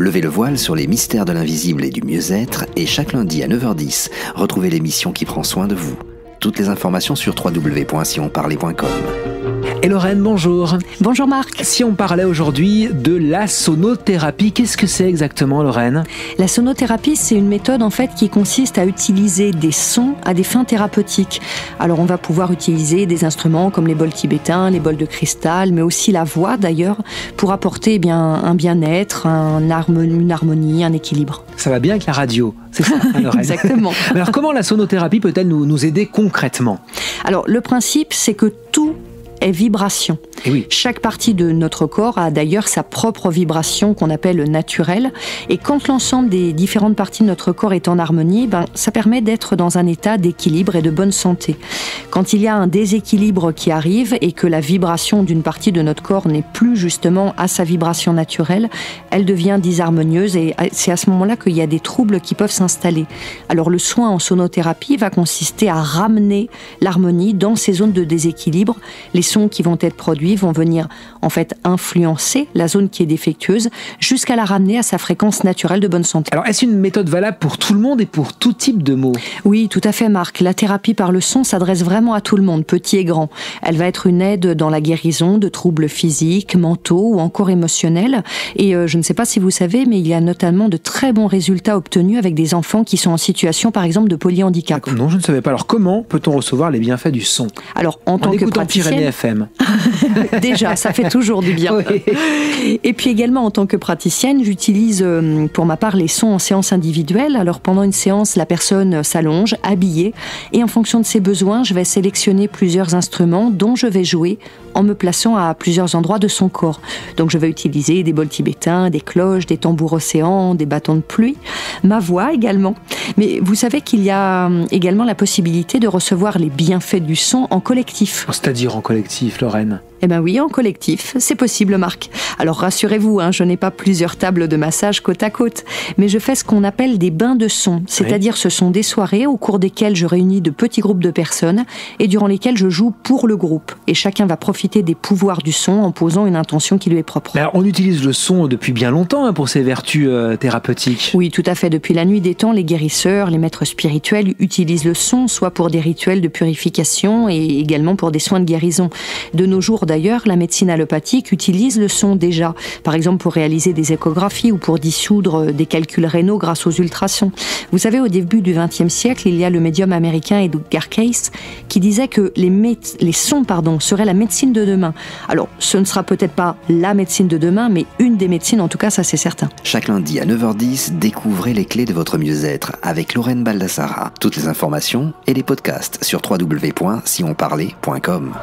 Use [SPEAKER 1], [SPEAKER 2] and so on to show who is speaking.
[SPEAKER 1] levez le voile sur les mystères de l'invisible et du mieux-être et chaque lundi à 9h10, retrouvez l'émission qui prend soin de vous. Toutes les informations sur www.sionparlait.com.
[SPEAKER 2] Et Lorraine, bonjour.
[SPEAKER 3] Bonjour Marc.
[SPEAKER 2] Si on parlait aujourd'hui de la sonothérapie, qu'est-ce que c'est exactement, Lorraine ?
[SPEAKER 3] La sonothérapie, c'est une méthode en fait qui consiste à utiliser des sons à des fins thérapeutiques. Alors on va pouvoir utiliser des instruments comme les bols tibétains, les bols de cristal, mais aussi la voix d'ailleurs, pour apporter un bien-être, une harmonie, un équilibre.
[SPEAKER 2] Ça va bien avec la radio, c'est ça, Lorraine ?
[SPEAKER 3] Exactement.
[SPEAKER 2] Alors comment la sonothérapie peut-elle nous aider concrètement ?
[SPEAKER 3] Alors le principe, c'est que tout est vibration.
[SPEAKER 2] Et oui.
[SPEAKER 3] Chaque partie de notre corps a d'ailleurs sa propre vibration qu'on appelle naturelle. Et quand l'ensemble des différentes parties de notre corps est en harmonie, ça permet d'être dans un état d'équilibre et de bonne santé. Quand il y a un déséquilibre qui arrive et que la vibration d'une partie de notre corps n'est plus justement à sa vibration naturelle, elle devient disharmonieuse et c'est à ce moment-là qu'il y a des troubles qui peuvent s'installer. Alors le soin en sonothérapie va consister à ramener l'harmonie dans ces zones de déséquilibre. Les sons qui vont être produits vont venir en fait influencer la zone qui est défectueuse jusqu'à la ramener à sa fréquence naturelle de bonne santé.
[SPEAKER 2] Alors est-ce une méthode valable pour tout le monde et pour tout type de maux ?
[SPEAKER 3] Oui, tout à fait Marc. La thérapie par le son s'adresse vraiment à tout le monde, petit et grand. Elle va être une aide dans la guérison de troubles physiques, mentaux ou encore émotionnels. Et je ne sais pas si vous savez, mais il y a notamment de très bons résultats obtenus avec des enfants qui sont en situation par exemple de polyhandicap.
[SPEAKER 2] Non, je ne savais pas. Alors comment peut-on recevoir les bienfaits du son ?
[SPEAKER 3] Alors en tant que praticienne,
[SPEAKER 2] FM.
[SPEAKER 3] Déjà, ça fait toujours du bien. Oui. Et puis également, en tant que praticienne, j'utilise pour ma part les sons en séance individuelle. Alors pendant une séance, la personne s'allonge, habillée, et en fonction de ses besoins, je vais sélectionner plusieurs instruments dont je vais jouer en me plaçant à plusieurs endroits de son corps. Donc je vais utiliser des bols tibétains, des cloches, des tambours océans, des bâtons de pluie, ma voix également. Mais vous savez qu'il y a également la possibilité de recevoir les bienfaits du son en collectif.
[SPEAKER 2] C'est-à-dire en collectif, Lorraine ?
[SPEAKER 3] Eh bien oui, en collectif, c'est possible Marc. Alors rassurez-vous, je n'ai pas plusieurs tables de massage côte à côte, mais je fais ce qu'on appelle des bains de son, c'est-à-dire ce sont des soirées au cours desquelles je réunis de petits groupes de personnes et durant lesquelles je joue pour le groupe. Et chacun va profiter des pouvoirs du son en posant une intention qui lui est propre.
[SPEAKER 2] Alors, on utilise le son depuis bien longtemps pour ses vertus thérapeutiques.
[SPEAKER 3] Oui, tout à fait. Depuis la nuit des temps, les guérisseurs, les maîtres spirituels utilisent le son, soit pour des rituels de purification et également pour des soins de guérison. De nos jours, d'ailleurs, la médecine allopathique utilise le son déjà, par exemple pour réaliser des échographies ou pour dissoudre des calculs rénaux grâce aux ultrasons. Vous savez, au début du XXe siècle, il y a le médium américain Edgar Cayce qui disait que les sons seraient la médecine de demain. Alors, ce ne sera peut-être pas la médecine de demain, mais une des médecines, en tout cas, ça c'est certain.
[SPEAKER 1] Chaque lundi à 9h10, découvrez les clés de votre mieux-être avec Lorraine Baldassara. Toutes les informations et les podcasts sur www.sionparlait.com.